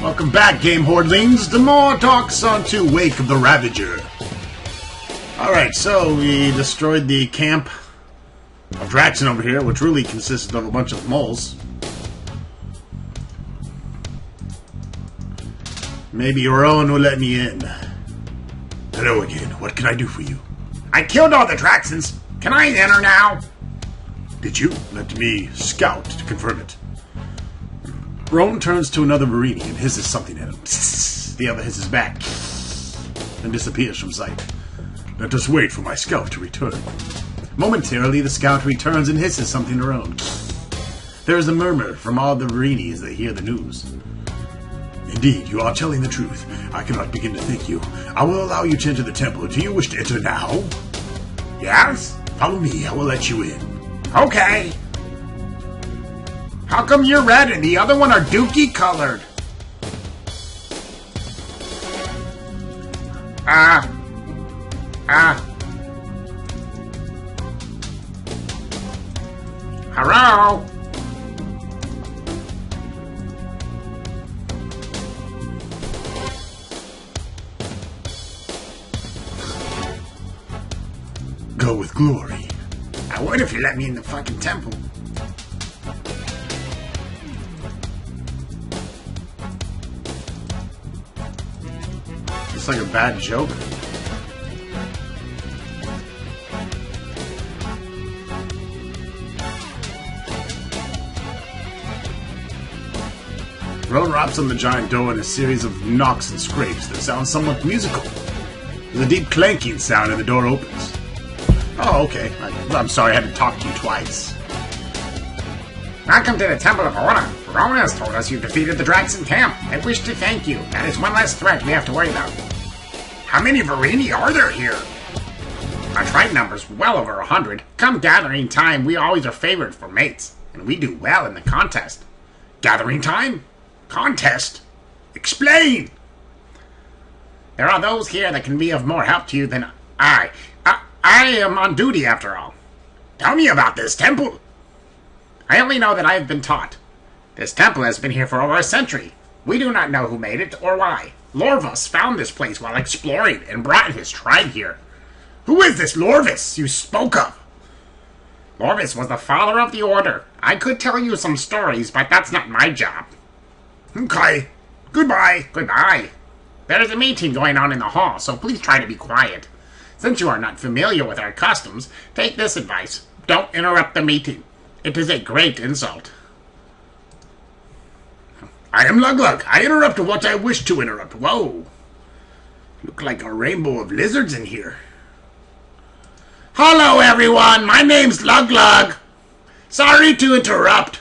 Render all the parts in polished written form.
Welcome back, Game Hordlings, to more talks onto Wake of the Ravager. Alright, so we destroyed the camp of Draxon over here, which really consisted of a bunch of moles. Maybe your own will let me in. Hello again, what can I do for you? I killed all the Draxons. Can I enter now? Did you? Let me scout to confirm it. Roan turns to another Verini and hisses something at him. The other hisses back and disappears from sight. Let us wait for my scout to return. Momentarily, the scout returns and hisses something to Roan. There is a murmur from all the Verini as they hear the news. Indeed, you are telling the truth. I cannot begin to thank you. I will allow you to enter the temple. Do you wish to enter now? Yes? Follow me. I will let you in. Okay. How come you're red and the other one are dookie colored? Hello? Go with glory. I would if you let me in the fucking temple. It's like a bad joke. Roan raps on the giant door in a series of knocks and scrapes that sound somewhat musical. There's a deep clanking sound and the door opens. Oh, okay. I'm sorry I had to talk to you twice. Welcome to the Temple of Order. Roan has told us you defeated the Draxon camp. I wish to thank you. That is one less threat we have to worry about. How many Verini are there here? Our tribe number's well over 100. Come gathering time, we always are favored for mates, and we do well in the contest. Gathering time? Contest? Explain! There are those here that can be of more help to you than I. I am on duty after all. Tell me about this temple. I only know that I have been taught. This temple has been here for over a century. We do not know who made it or why. Lorvis found this place while exploring and brought his tribe here. Who is this Lorvis you spoke of? Lorvis was the father of the Order. I could tell you some stories, but that's not my job. Okay. Goodbye. Goodbye. There is a meeting going on in the hall, so please try to be quiet. Since you are not familiar with our customs, take this advice. Don't interrupt the meeting. It is a great insult. I am Luglug. I interrupt what I wish to interrupt. Whoa. Look like a rainbow of lizards in here. Hello, everyone. My name's Luglug. Sorry to interrupt.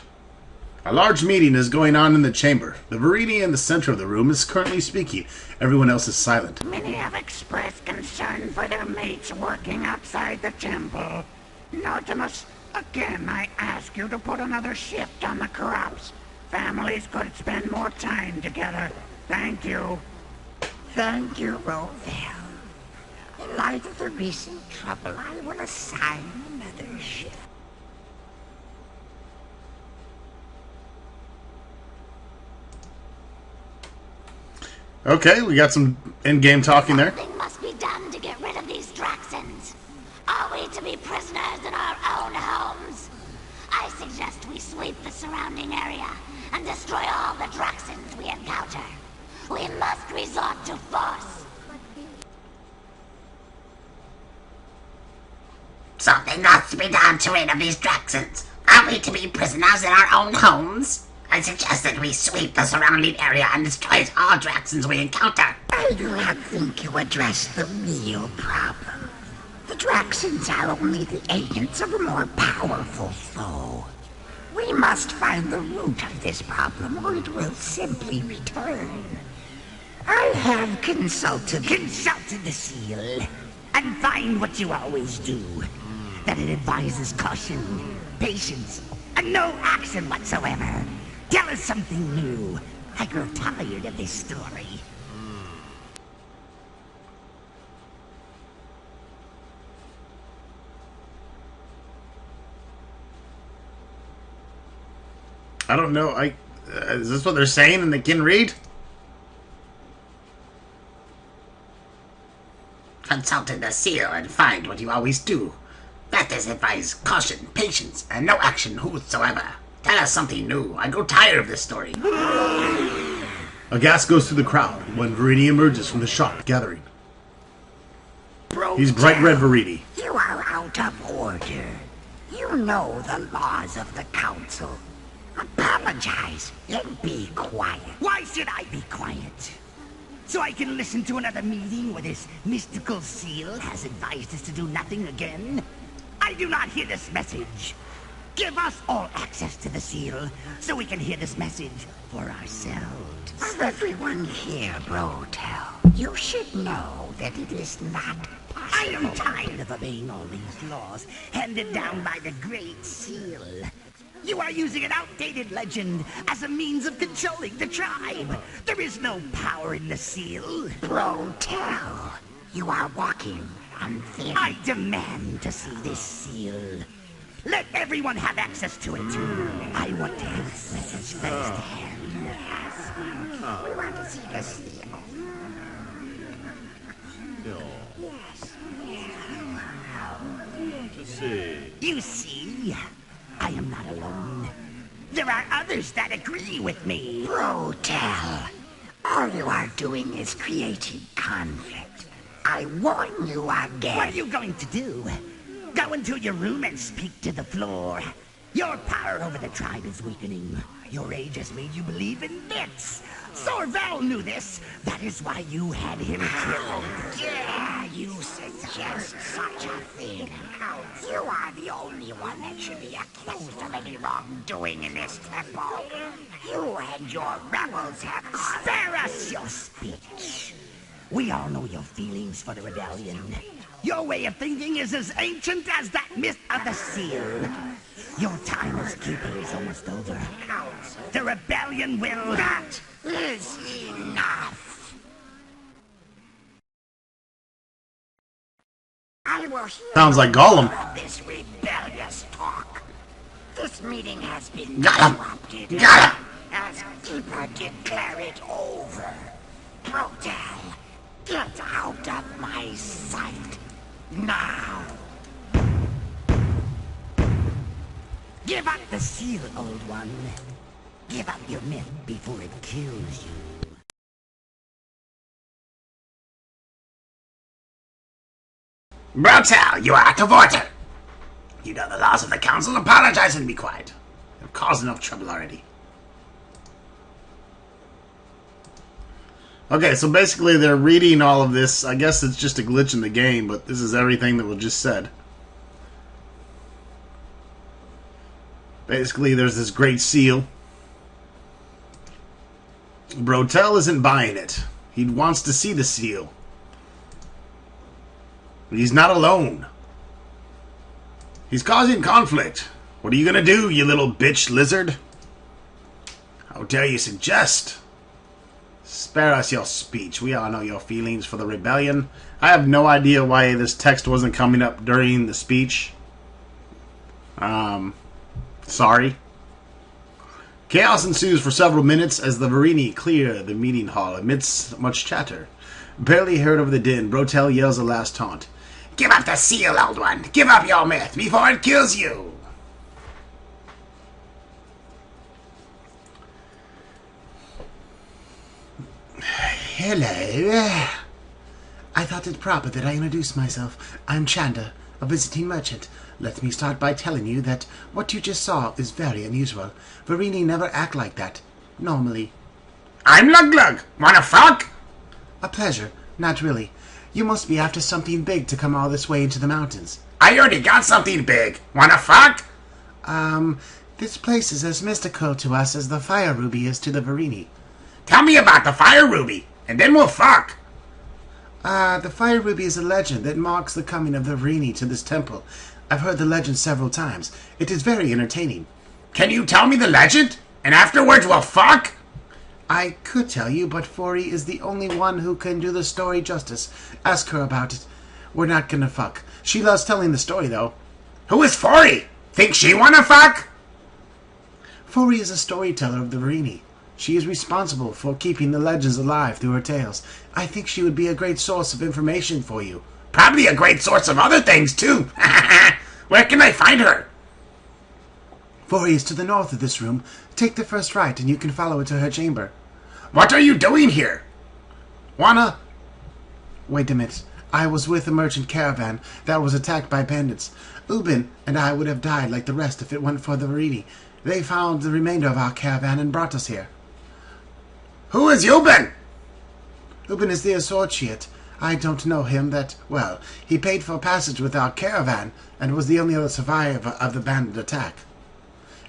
A large meeting is going on in the chamber. The Verini in the center of the room is currently speaking. Everyone else is silent. Many have expressed concern for their mates working outside the temple. Notimus, again I ask you to put another shift on the crops. Families could spend more time together. Thank you. Thank you, Rovell. In light of the recent trouble, I will assign another shift. Okay, we got some in-game talking there. Something must be done to get rid of these Draxons. Are we to be prisoners in our own homes? I suggest we sweep the surrounding area and destroy all the Draxons we encounter. We must resort to force. Something must be done to rid of these Draxons. Are we to be prisoners in our own homes? I suggest that we sweep the surrounding area and destroy all Draxons we encounter. I do not think you addressed the real problem. The Draxons are only the agents of a more powerful foe. We must find the root of this problem, or it will simply return. I have consulted the seal, and find what you always do. That it advises caution, patience, and no action whatsoever. Tell us something new. I grow tired of this story. I don't know. Is this what they're saying and they can read? consulted the seal and find what you always do. That is advise caution, patience, and no action whatsoever. Tell us something new. I grow tired of this story. A gasp goes through the crowd when Verini emerges from the shop gathering. He's bright red Verini. You are out of order. You know the laws of the council. Apologize and be quiet. Why should I be quiet? So I can listen to another meeting where this mystical seal has advised us to do nothing again? I do not hear this message. Give us all access to the seal so we can hear this message for ourselves. Of everyone here, Brotel, you should know that it is not possible. I am tired of obeying all these laws handed down by the Great Seal. You are using an outdated legend as a means of controlling the tribe. There is no power in the seal. Brotel, you are walking on thin. I demand to see this seal. Let everyone have access to it. I want to have this message firsthand. Yes, we want to see the seal. You see, I am not alone. There are others that agree with me. Brotel, all you are doing is creating conflict. I warn you again. What are you going to do? Go into your room and speak to the floor. Your power over the tribe is weakening. Your age has made you believe in myths. Sorvel knew this. That is why you had him killed. Yeah, you suggest such a thing. You are the only one that should be accused of any wrongdoing in this temple. You and your rebels have caused... Spare us your speech. We all know your feelings for the rebellion. Your way of thinking is as ancient as that myth of the seal. Your time as keeper is almost over. The rebellion will... That is enough. I will hear Sounds like Gollum. of this rebellious talk. This meeting has been Got him. interrupted. Got him. As keeper declare it over. Brotel, get out of my sight. Now. Give up the seal, old one. Give up your myth before it kills you. Brotel, you are out of order. You know the laws of the council. Apologize and be quiet. You've caused enough trouble already. Okay, so basically they're reading all of this. I guess it's just a glitch in the game, but this is everything that was just said. Basically, there's this great seal. Brotel isn't buying it. He wants to see the seal. He's not alone. He's causing conflict. What are you gonna do, you little bitch lizard? How dare you suggest? Spare us your speech. We all know your feelings for the rebellion. I have no idea why this text wasn't coming up during the speech. Sorry. Chaos ensues for several minutes as the Verini clear the meeting hall amidst much chatter. Barely heard over the din, Brotel yells a last taunt. Give up the seal, old one. Give up your myth before it kills you. Hello. I thought it proper that I introduce myself. I'm Chanda, a visiting merchant. Let me start by telling you that what you just saw is very unusual. Verini never act like that. Normally. I'm Lug Lug. Wanna fuck? A pleasure. Not really. You must be after something big to come all this way into the mountains. I already got something big. Wanna fuck? This place is as mystical to us as the fire ruby is to the Verini. Tell me about the fire ruby, and then we'll fuck. The fire ruby is a legend that marks the coming of the Verini to this temple. I've heard the legend several times. It is very entertaining. Can you tell me the legend? And afterwards we'll fuck? I could tell you, but Fory is the only one who can do the story justice. Ask her about it. We're not gonna fuck. She loves telling the story, though. Who is Fory? Think she wanna fuck? Fory is a storyteller of the Verini. She is responsible for keeping the legends alive through her tales. I think she would be a great source of information for you. Probably a great source of other things, too. Where can I find her? Fory is to the north of this room. Take the first right, and you can follow it to her chamber. What are you doing here? Wanna... Wait a minute. I was with a merchant caravan that was attacked by bandits. Ubin and I would have died like the rest if it weren't for the Verini. They found the remainder of our caravan and brought us here. Who is Ubin? Ubin is the associate. I don't know him that well. He paid for passage with our caravan and was the only other survivor of the bandit attack.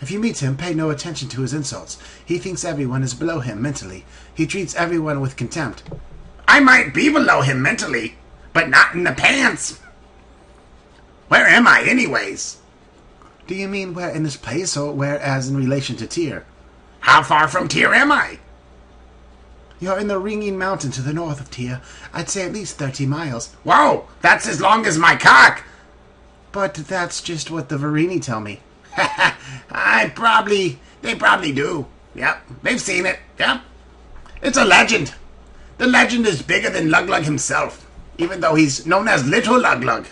If you meet him, pay no attention to his insults. He thinks everyone is below him mentally. He treats everyone with contempt. I might be below him mentally, but not in the pants. Where am I, anyways? Do you mean where in this place, or where as in relation to Tyr? How far from Tyr am I? You're in the Ringing Mountain to the north of Tyr. I'd say at least 30 miles. Whoa, that's as long as my cock. But that's just what the Verini tell me. They probably do. Yep, they've seen it. Yep. It's a legend. The legend is bigger than Luglug himself, even though he's known as Little Luglug.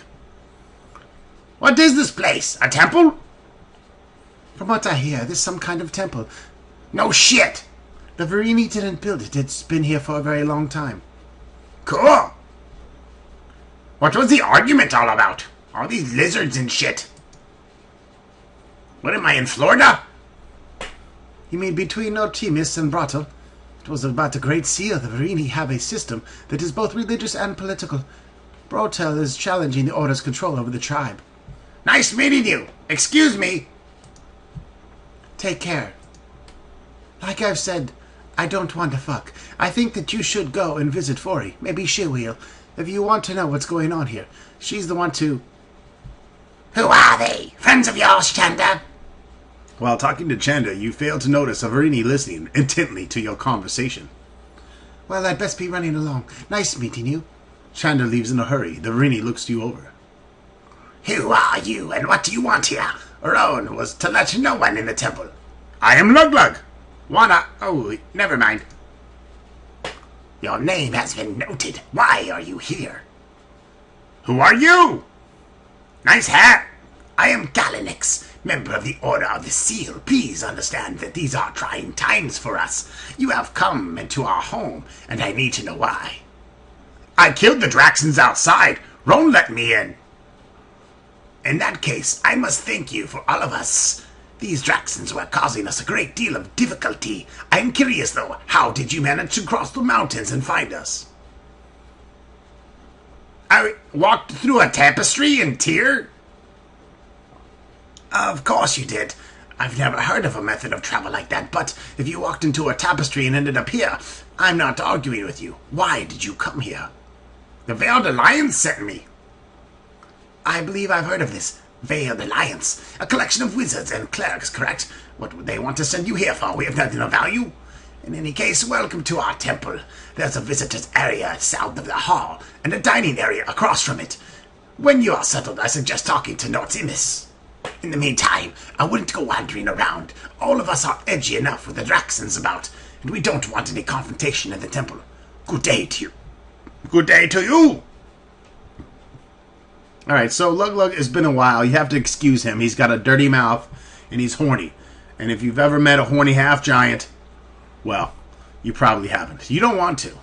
What is this place? A temple? From what I hear, this is some kind of temple. No shit. The Verini didn't build it. It's been here for a very long time. Cool. What was the argument all about? All these lizards and shit. What am I, in Florida? You mean between Nortimis and Brattle? It was about the Great Seal. The Verini have a system that is both religious and political. Brotel is challenging the Order's control over the tribe. Nice meeting you. Excuse me. Take care. Like I've said, I don't want to fuck. I think that you should go and visit Fory. Maybe she will. If you want to know what's going on here. She's the one to... Who are they? Friends of yours, Chanda? While talking to Chanda, you fail to notice a Verini listening intently to your conversation. Well, I'd best be running along. Nice meeting you. Chanda leaves in a hurry. The Verini looks you over. Who are you, and what do you want here? Rowan was to let no one in the temple. I am Luglug. Oh, never mind. Your name has been noted. Why are you here? Who are you? Nice hat. I am Galenix, member of the Order of the Seal. Please understand that these are trying times for us. You have come into our home, and I need to know why. I killed the Draxons outside. Rowan let me in. In that case, I must thank you for all of us. These Draxons were causing us a great deal of difficulty. I'm curious, though, how did you manage to cross the mountains and find us? I walked through a tapestry in Tyr. Of course you did. I've never heard of a method of travel like that, but if you walked into a tapestry and ended up here, I'm not arguing with you. Why did you come here? The Veiled Alliance sent me. I believe I've heard of this. Veiled Alliance. A collection of wizards and clerics, correct? What would they want to send you here for? We have nothing of value. In any case, welcome to our temple. There's a visitor's area south of the hall, and a dining area across from it. When you are settled, I suggest talking to Nortimis. In the meantime, I wouldn't go wandering around. All of us are edgy enough with the Draxons about, and we don't want any confrontation in the temple. Good day to you. Good day to you. Alright, so Luglug, it's been a while. You have to excuse him. He's got a dirty mouth, and he's horny. And if you've ever met a horny half-giant, well, you probably haven't. You don't want to.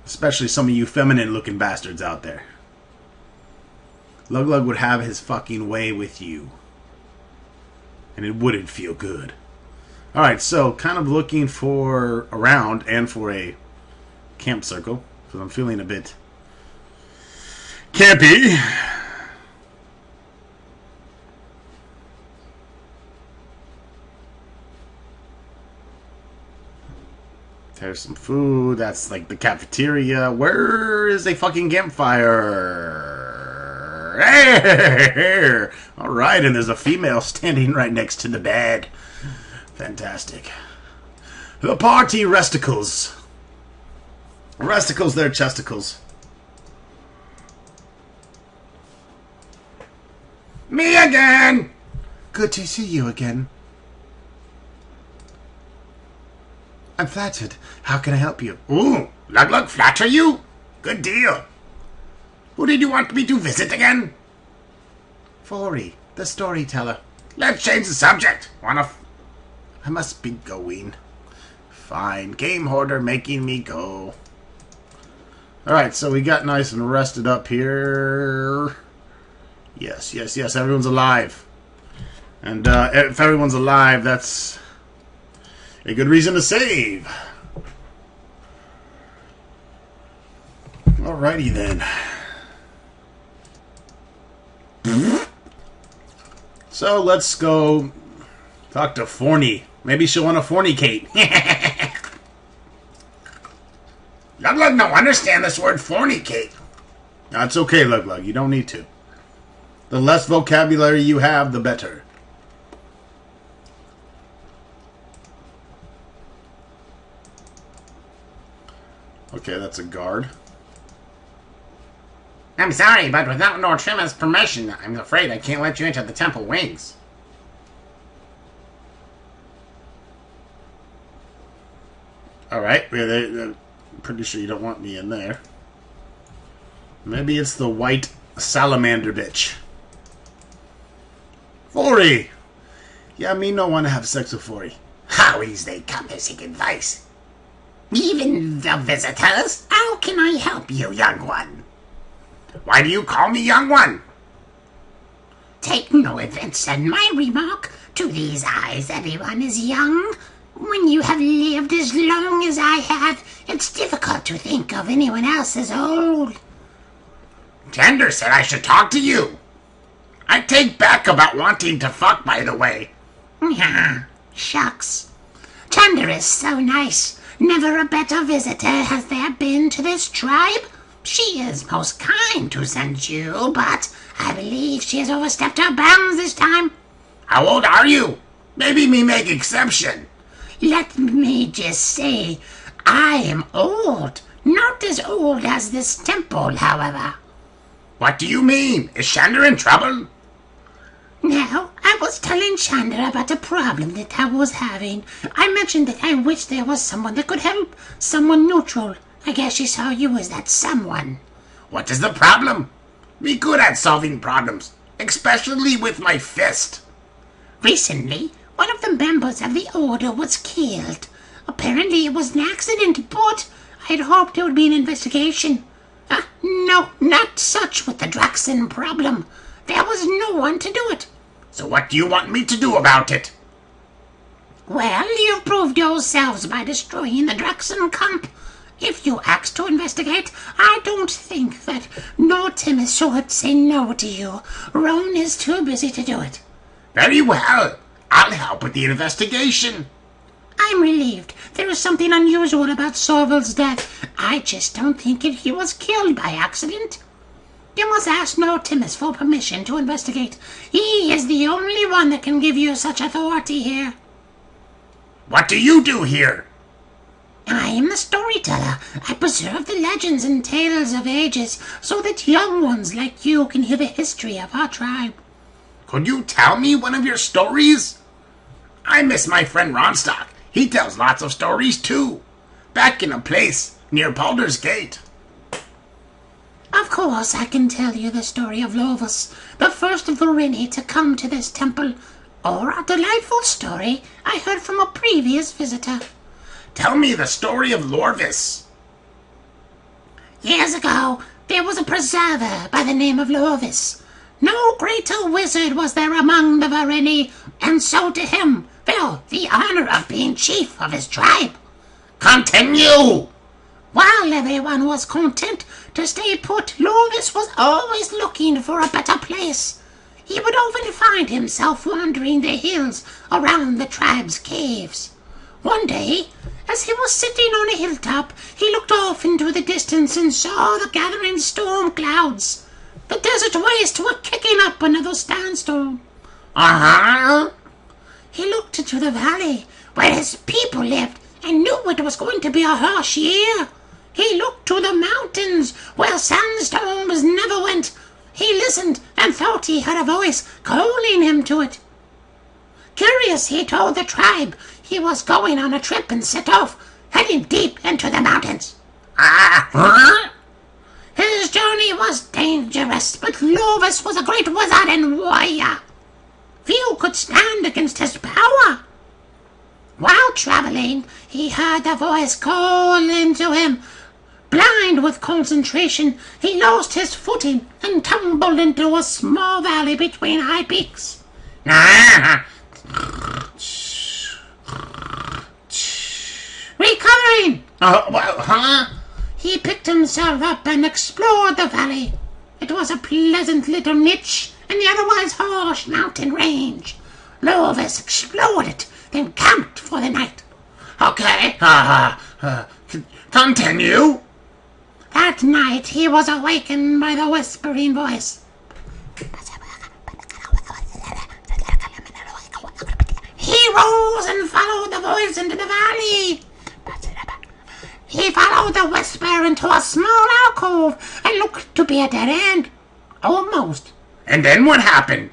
Especially some of you feminine-looking bastards out there. Luglug would have his fucking way with you. And it wouldn't feel good. Alright, so kind of looking for around and for a camp circle. Because I'm feeling a bit campy. There's some food. That's like the cafeteria. Where is a fucking campfire? Hey! Alright, and there's a female standing right next to the bed. Fantastic. The party resticles. Resticles, they're chesticles. Me again! Good to see you again. I'm flattered. How can I help you? Ooh, Luglug flatter you? Good deal. Who did you want me to visit again? Fory, the storyteller. Let's change the subject. I must be going. Fine, game hoarder making me go. Alright, so we got nice and rested up here. Yes, everyone's alive. And if everyone's alive, that's a good reason to save. Alrighty then. So let's go talk to Forny. Maybe she'll want to fornicate. Lug no understand this word fornicate. That's okay, Lug. You don't need to. The less vocabulary you have, the better. Okay, that's a guard. I'm sorry, but without Lord Trimmer's permission, I'm afraid I can't let you into the temple wings. Alright, I'm pretty sure you don't want me in there. Maybe it's the white salamander bitch. Fory! Yeah, me no want to have sex with Fory. How is they come to seek advice? Even the visitors? How can I help you, young one? Why do you call me young one? Take no offense at my remark. To these eyes, everyone is young. When you have lived as long as I have, it's difficult to think of anyone else as old. Tender said I should talk to you. I take back about wanting to fuck, by the way. Shucks. Tender is so nice. Never a better visitor has there been to this tribe. She is most kind to send you, but I believe she has overstepped her bounds this time. How old are you? Maybe me make exception. Let me just say, I am old. Not as old as this temple, however. What do you mean? Is Shander in trouble? Now, I was telling Shander about a problem that I was having. I mentioned that I wish there was someone that could help. Someone neutral. I guess she saw you as that someone. What is the problem? Me good at solving problems, especially with my fist. Recently, one of the members of the Order was killed. Apparently it was an accident, but I'd hoped there would be an investigation. No, not such with the Draxen problem. There was no one to do it. So what do you want me to do about it? Well, you've proved yourselves by destroying the Draxen camp. If you ask to investigate, I don't think that Nortimus would say no to you. Roan is too busy to do it. Very well. I'll help with the investigation. I'm relieved. There is something unusual about Sorvel's death. I just don't think he was killed by accident. You must ask Nortimus for permission to investigate. He is the only one that can give you such authority here. What do you do here? I am the storyteller. I preserve the legends and tales of ages so that young ones like you can hear the history of our tribe. Could you tell me one of your stories? I miss my friend Ronstock. He tells lots of stories too. Back in a place near Baldur's Gate. Of course, I can tell you the story of Lorvis, the first of Verini to come to this temple, or a delightful story I heard from a previous visitor. Tell me the story of Lorvis. Years ago, there was a preserver by the name of Lorvis. No greater wizard was there among the Verini, and so to him fell the honor of being chief of his tribe. Continue! While everyone was content to stay put, Lorvis was always looking for a better place. He would often find himself wandering the hills around the tribe's caves. One day, as he was sitting on a hilltop, he looked off into the distance and saw the gathering storm clouds. The desert wastes were kicking up another sandstorm. He looked into the valley where his people lived and knew it was going to be a harsh year. He looked to the mountains where sandstorms never went. He listened and thought he heard a voice calling him to it. Curious, he told the tribe he was going on a trip and set off, heading deep into the mountains. His journey was dangerous. unrest, but Lorvis was a great wizard and warrior. Few could stand against his power. While traveling, he heard a voice calling to him. Blind with concentration, he lost his footing and tumbled into a small valley between high peaks. Recovering! He picked himself up and explored the valley. It was a pleasant little niche in the otherwise harsh mountain range. Lorvis explored it, then camped for the night. Okay, continue. That night he was awakened by the whispering voice. He rose and followed the voice into the valley. He followed the whisper into a small alcove and looked to be a dead end. Almost. And then what happened?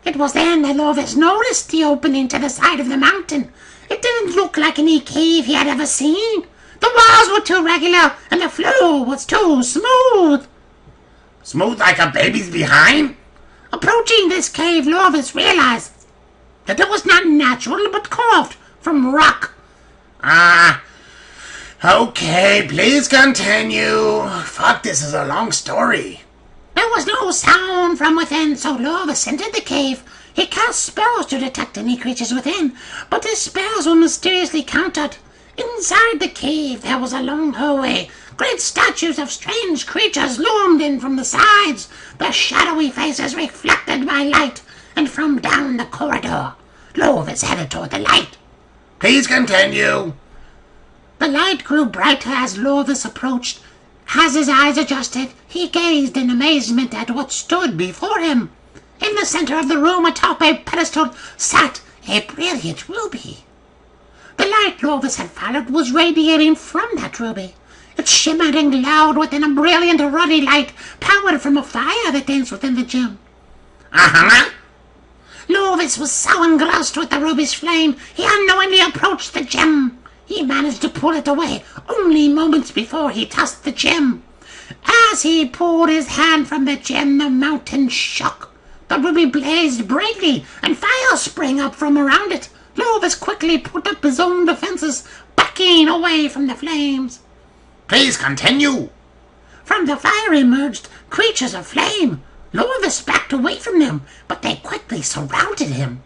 It was then that Lorvis noticed the opening to the side of the mountain. It didn't look like any cave he had ever seen. The walls were too regular and the floor was too smooth. Smooth like a baby's behind? Approaching this cave, Lorvis realized that it was not natural but carved from rock. Okay, please continue. Fuck, this is a long story. There was no sound from within, so Lorvis entered the cave. He cast spells to detect any creatures within, but his spells were mysteriously countered. Inside the cave there was a long hallway. Great statues of strange creatures loomed in from the sides, their shadowy faces reflected by light, and from down the corridor, Lorvis headed toward the light. Please continue. The light grew brighter as Lorvis approached. As his eyes adjusted, he gazed in amazement at what stood before him. In the center of the room, atop a pedestal, sat a brilliant ruby. The light Lorvis had followed was radiating from that ruby. It shimmered and glowed within a brilliant ruddy light, powered from a fire that danced within the gem. Lorvis was so engrossed with the ruby's flame, he unknowingly approached the gem. He managed to pull it away only moments before he tossed the gem. As he pulled his hand from the gem, the mountain shook. The ruby blazed brightly, and fire sprang up from around it. Lorvis quickly put up his own defenses, backing away from the flames. Please continue. From the fire emerged creatures of flame. Lorvis backed away from them, but they quickly surrounded him.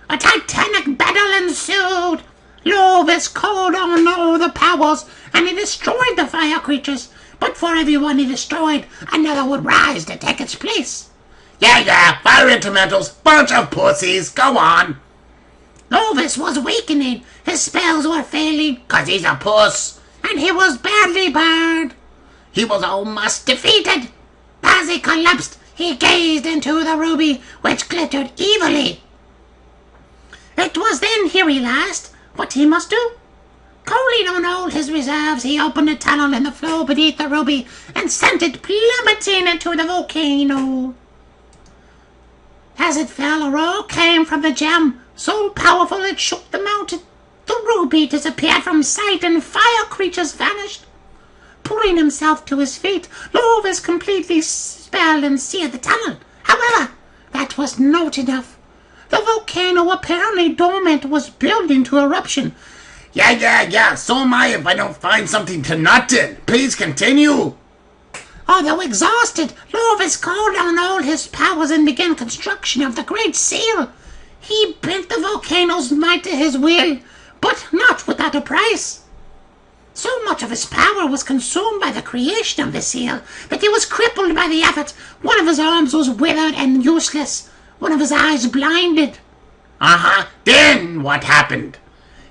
A titanic battle ensued. Lorvis called on all the powers, and he destroyed the fire creatures. But for every one he destroyed, another would rise to take its place. Yeah, fire elementals, bunch of pussies, go on. Lorvis was weakening. His spells were failing, 'Cause he's a puss. and he was badly burned. He was almost defeated. As he collapsed, he gazed into the ruby, which glittered evilly. It was then he realized what he must do. Calling on all his reserves, he opened a tunnel in the floor beneath the ruby and sent it plummeting into the volcano. As it fell, a roar came from the gem, so powerful it shook the mountain. The ruby disappeared from sight and fire creatures vanished. Pulling himself to his feet, Lorvis completely spelled and sealed the tunnel. However, that was not enough. The volcano, apparently dormant, was building to eruption. Yeah, so am I if I don't find something to nut in. Please continue. Although exhausted, Lorvis called on all his powers and began construction of the Great Seal. He bent the volcano's might to his will, but not without a price. So much of his power was consumed by the creation of the seal that he was crippled by the effort. One of his arms was withered and useless. One of his eyes blinded. Then what happened?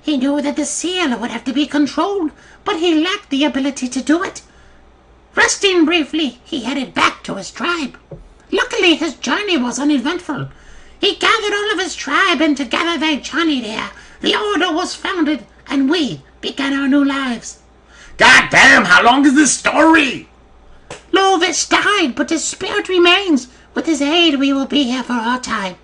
He knew that the seal would have to be controlled, but he lacked the ability to do it. Resting briefly, he headed back to his tribe. Luckily, his journey was uneventful. He gathered all of his tribe, and together they journeyed here. The order was founded, and we began our new lives. God damn, how long is this story? Lorvis died, but his spirit remains. With his aid, we will be here for our time.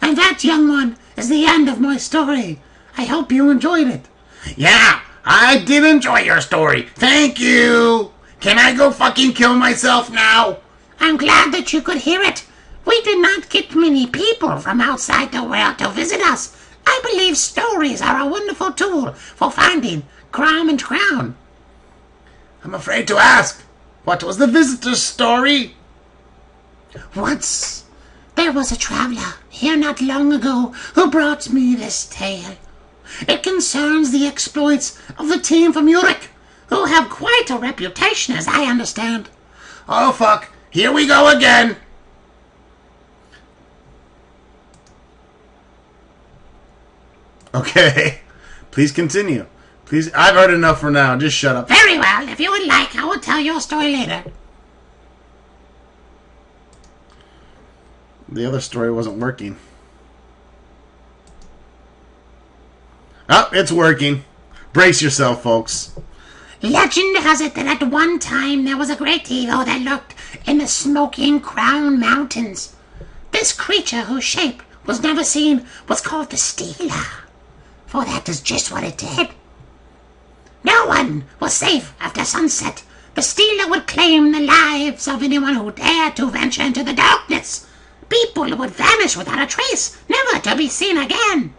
And that, young one, is the end of my story. I hope you enjoyed it. Yeah, I did enjoy your story. Thank you. Can I go fucking kill myself now? I'm glad that you could hear it. We did not get many people from outside the world to visit us. I believe stories are a wonderful tool for finding crime and crown. I'm afraid to ask. What was the visitor's story? Once there was a traveler here not long ago who brought me this tale. It concerns the exploits of the team from Uruk, who have quite a reputation as I understand. Oh fuck, here we go again. Okay, please continue. Please, I've heard enough for now. Just shut up. Very well. If you would like, I will tell your story later. The other story wasn't working. Oh, it's working. Brace yourself, folks. Legend has it that at one time there was a great evil that lurked in the smoking Crown Mountains. This creature, whose shape was never seen, was called the Stealer. For that is just what it did. No one was safe after sunset. The Stealer would claim the lives of anyone who dared to venture into the darkness. People would vanish without a trace, never to be seen again.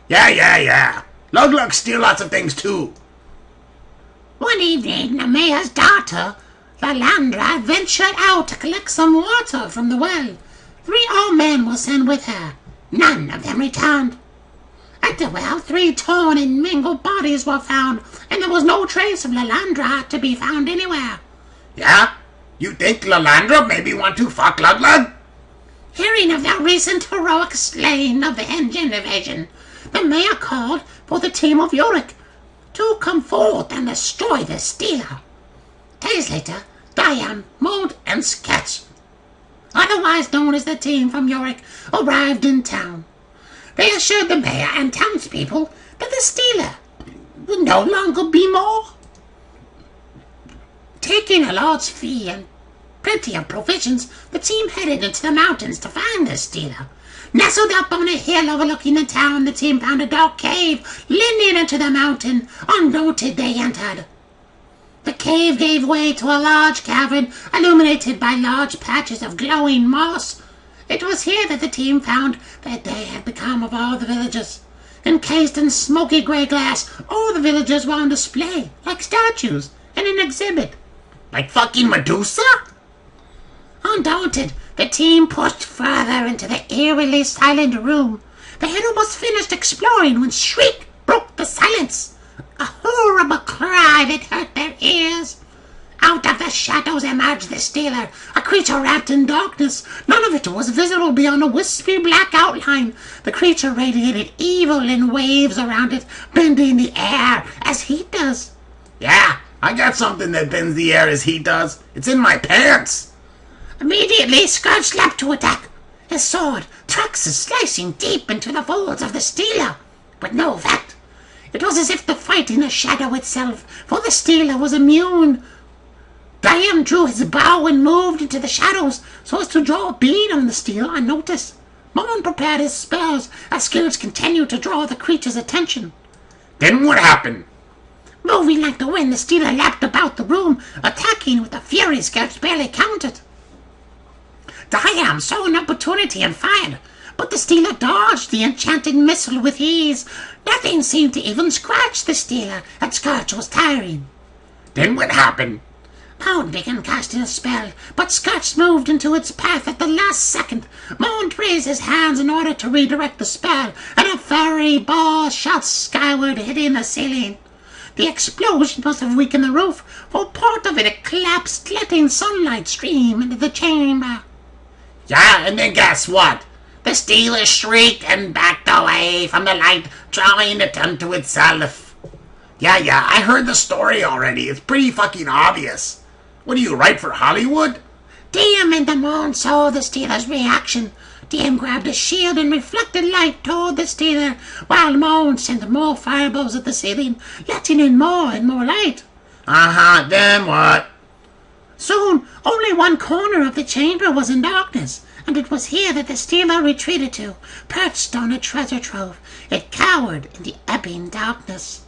Yeah. Lug steal lots of things too. One evening, the mayor's daughter, Lalandra, ventured out to collect some water from the well. 3 old men were sent with her. None of them returned. At the well, 3 torn and mangled bodies were found, and there was no trace of Lalandra to be found anywhere. Yeah? You think Lalandra maybe want to fuck Lug? Hearing of the recent heroic slaying of the engine invasion, the mayor called for the team of Uruk to come forth and destroy the Stealer. Days later, Diane, Mold, and Sketch, otherwise known as the team from Uruk, arrived in town. They assured the mayor and townspeople that the Stealer would no longer be more. Taking a large fee and plenty of provisions, the team headed into the mountains to find the Stealer. Nestled up on a hill overlooking the town, the team found a dark cave leading into the mountain. Unnoted, they entered. The cave gave way to a large cavern illuminated by large patches of glowing moss. It was here that the team found that they had become of all the villagers. Encased in smoky grey glass, all the villagers were on display, like statues, in an exhibit. Like fucking Medusa? Undaunted, the team pushed further into the eerily silent room. They had almost finished exploring when shriek broke the silence. A horrible cry that hurt their ears. Out of the shadows emerged the Stealer, a creature wrapped in darkness. None of it was visible beyond a wispy black outline. The creature radiated evil in waves around it, bending the air as heat does. Yeah, I got something that bends the air as heat does. It's in my pants. Immediately, Scourge leapt to attack. His sword, Traxus, slicing deep into the folds of the Stealer. But no effect. It was as if the fight in the shadow itself, for the Stealer was immune. Diam drew his bow and moved into the shadows so as to draw a bead on the Stealer unnoticed. Mon prepared his spells as Scourge continued to draw the creature's attention. Then what happened? Moving like the wind, the Stealer lapped about the room, attacking with a fury Scourge barely counted. Diam saw an opportunity and fired, but the Stealer dodged the enchanted missile with ease. Nothing seemed to even scratch the Stealer, and Scourge was tiring. Then what happened? Mound began casting a spell, but Scourge moved into its path at the last second. Mound raised his hands in order to redirect the spell, and a fiery ball shot skyward, hitting the ceiling. The explosion must have weakened the roof, for part of it collapsed, letting sunlight stream into the chamber. Yeah, and then guess what? The Stealer shrieked and backed away from the light, drawing it unto itself. Yeah, I heard the story already. It's pretty fucking obvious. What do you write for Hollywood? Diam and the Moon saw the Stealer's reaction. Diam grabbed a shield and reflected light toward the Stealer, while Moon sent more fireballs at the ceiling, letting in more and more light. Then what? Soon, only one corner of the chamber was in darkness, and it was here that the Stealer retreated to, perched on a treasure trove. It cowered in the ebbing darkness.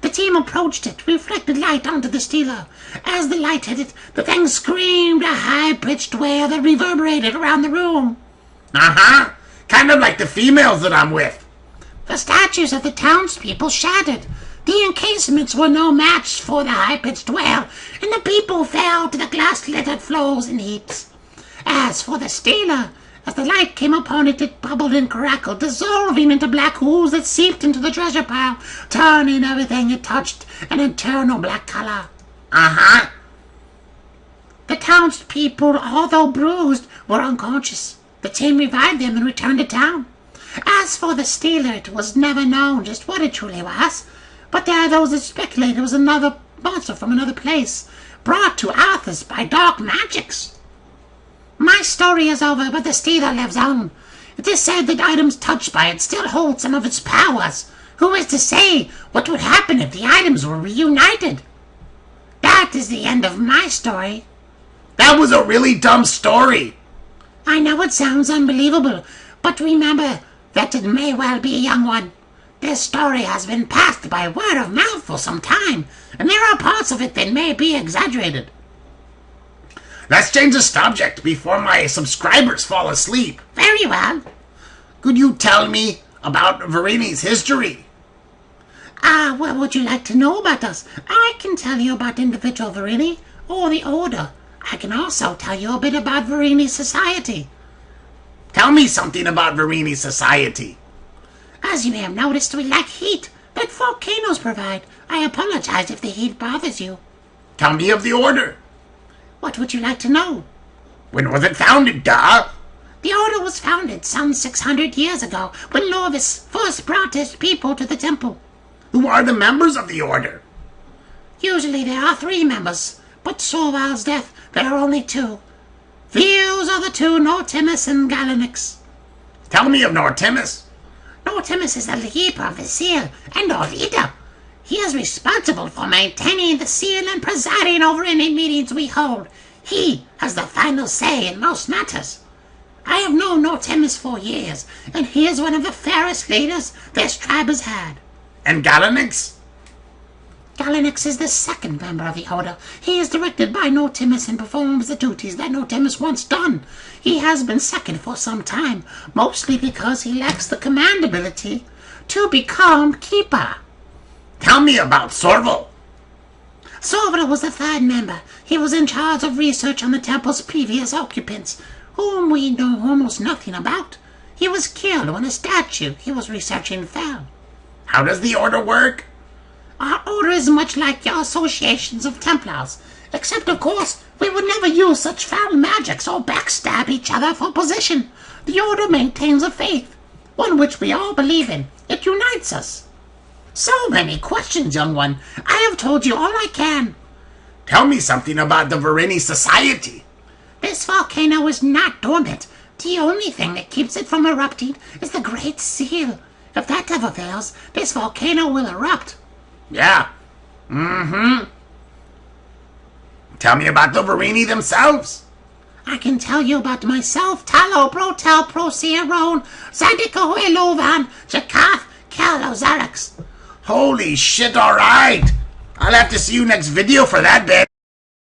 The team approached it, reflected light onto the stealer. As the light hit it, the thing screamed a high-pitched wail that reverberated around the room. Uh-huh. Kind of like the females that I'm with. The statues of the townspeople shattered. The encasements were no match for the high-pitched wail, and the people fell to the glass-littered floors in heaps. As for the stealer, as the light came upon it, it bubbled and crackled, dissolving into black ooze that seeped into the treasure pile, turning everything it touched an eternal black color. Uh-huh. The townspeople, although bruised, were unconscious. The team revived them and returned to town. As for the stealer, it was never known just what it truly was, but there are those that speculate it was another monster from another place, brought to Arthas by dark magics. My story is over, but the stealer lives on. It is said that items touched by it still hold some of its powers. Who is to say what would happen if the items were reunited? That is the end of my story. That was a really dumb story. I know it sounds unbelievable, but remember that it may well be a young one. This story has been passed by word of mouth for some time, and there are parts of it that may be exaggerated. Let's change the subject before my subscribers fall asleep. Very well. Could you tell me about Verini's history? What would you like to know about us? I can tell you about individual Verini, or the Order. I can also tell you a bit about Verini's society. Tell me something about Verini's society. As you may have noticed, we lack heat that volcanoes provide. I apologize if the heat bothers you. Tell me of the Order. What would you like to know? When was it founded, duh? The Order was founded some 600 years ago, when Lorvis first brought his people to the temple. Who are the members of the Order? Usually there are 3 members, but Sorval's death, there are only 2. These are the 2, Nortimus and Galanix. Tell me of Nortimus. Nortimus is the leader of the seal and our leader. He is responsible for maintaining the seal and presiding over any meetings we hold. He has the final say in most matters. I have known Nortimus for years, and he is one of the fairest leaders this tribe has had. And Galanix? Galanix is the 2nd member of the Order. He is directed by Nortimus and performs the duties that Nortimus once done. He has been 2nd for some time, mostly because he lacks the command ability to become Keeper. Tell me about Sorval. Sorval was the 3rd member. He was in charge of research on the temple's previous occupants, whom we know almost nothing about. He was killed when a statue he was researching fell. How does the Order work? Our Order is much like your associations of Templars, except, of course, we would never use such foul magics or backstab each other for position. The Order maintains a faith, one which we all believe in. It unites us. So many questions, young one. I have told you all I can. Tell me something about the Verini society. This volcano is not dormant. The only thing that keeps it from erupting is the Great Seal. If that ever fails, this volcano will erupt. Yeah. Mm-hmm. Tell me about the Verini themselves. I can tell you about myself, Talo, Brotel, Procieron, Zadiko, Elovan, Jakath, Kalozarax. Holy shit, alright! I'll have to see you next video for that bit.